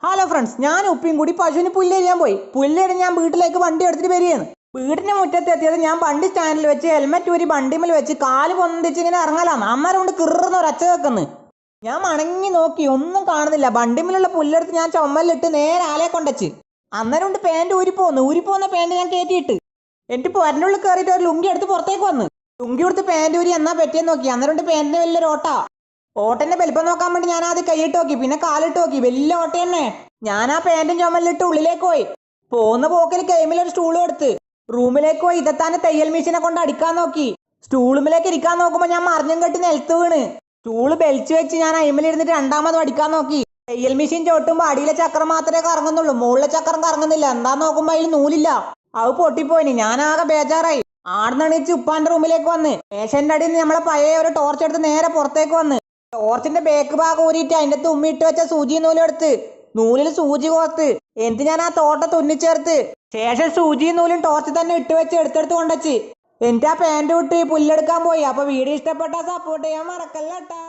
Hello friends, ഞാൻ ഉപ്പിയും കൂടി പശുവിന് പുല്ലരിയാൻ പോയി. പുല്ലരി ഞാൻ വീട്ടിലേക്ക് വണ്ടി എടുത്തിട്ട് വരികയാണ്. വീടിന്റെ മുറ്റത്ത് എത്തിയത് ഞാൻ വണ്ടി സ്റ്റാൻഡിൽ വെച്ച് ഹെൽമെറ്റ് ഊരി വണ്ടിമേൽ വെച്ച് കാല് പൊന്തിച്ച് ഇങ്ങനെ ഇറങ്ങലാണ്. അന്നേരം കൊണ്ട് കിറുന്ന ഒരു ഒച്ച കേൾക്കുന്നു. ഞാൻ മണങ്ങി നോക്കി, ഒന്നും കാണുന്നില്ല. വണ്ടിമേലുള്ള പുല്ലെടുത്ത് ഞാൻ ചുമലിട്ട് നേരെ ആലയെ കൊണ്ടച്ച്. അന്നേരം കൊണ്ട് പാൻറ് ഊരിപ്പോന്ന പാൻറ് ഞാൻ കയറ്റിയിട്ട് എന്നിട്ട് പൊരനുള്ളിൽ കയറിയിട്ട് ഒരു ലുങ്കി എടുത്ത് പുറത്തേക്ക് വന്ന് ലുങ്കി കൊടുത്ത് പാൻറ് ഊരി എന്നാ പറ്റിയെന്ന് നോക്കി. അന്നേരം കൊണ്ട് പാൻറിന് വലിയൊരു ഓട്ടന്റെ വലിപ്പം നോക്കാൻ വേണ്ടി ഞാൻ ആദ്യം കൈയിട്ട് നോക്കി, പിന്നെ കാലിട്ട് നോക്കി. വലിയ ഓട്ട തന്നെ. ഞാൻ ആ പാൻറ്റും ചുമലിട്ട് ഉള്ളിലേക്ക് പോയി. പോകുന്ന പോക്കിൽ കൈമിലൊരു സ്റ്റൂളും എടുത്ത് റൂമിലേക്ക് പോയി. ഇതെത്താനെ തയ്യൽ മെഷീനെ കൊണ്ട് അടിക്കാൻ നോക്കി. സ്റ്റൂളുമിലേക്ക് ഇരിക്കാൻ നോക്കുമ്പോൾ ഞാൻ മറിഞ്ഞും കെട്ടി നിലത്ത് വീണ്. സ്റ്റൂള് ബെൽച്ച് വെച്ച് ഞാൻ അയിമിലിരുന്നിട്ട് രണ്ടാമത് അടിക്കാൻ നോക്കി. തയ്യൽ മെഷീൻ ചോട്ടുമ്പോൾ അടിയിലെ ചക്രം മാത്രമേ കറങ്ങുന്നുള്ളൂ, മുകളിലെ ചക്രം കറങ്ങുന്നില്ല. എന്താ നോക്കുമ്പോൾ അതിൽ നൂലില്ല. അത് പൊട്ടിപ്പോയിന്. ഞാനാകെ ബേജാറായി. ആടുന്നണിച്ച് ഉപ്പാന്റെ റൂമിലേക്ക് വന്ന് മേശന്റെ അടിയിൽ നിന്ന് നമ്മളെ പഴയ ഒരു ടോർച്ച് എടുത്ത് നേരെ പുറത്തേക്ക് വന്ന് ടോർച്ചിന്റെ ബേക്ക് ഭാഗം ഊരിയിട്ട് അതിന്റെ തുമ്മിട്ട് വെച്ച സൂചി നൂലെടുത്ത് നൂലിൽ സൂചി കോർത്ത് എന്നിട്ട് ഞാൻ ആ തോട്ട തുന്നിച്ചേർത്ത് ശേഷം സൂചിയും നൂലും ടോർച്ച് തന്നെ ഇട്ട് വെച്ച് എടുത്തെടുത്ത് കൊണ്ടുവച്ച് എന്നിട്ട് ആ പാൻറ് വിട്ട് പുല്ലെടുക്കാൻ പോയി. അപ്പൊ വീഡിയോ ഇഷ്ടപ്പെട്ടാൽ സപ്പോർട്ട് ചെയ്യാൻ മറക്കല്ലേട്ടാ.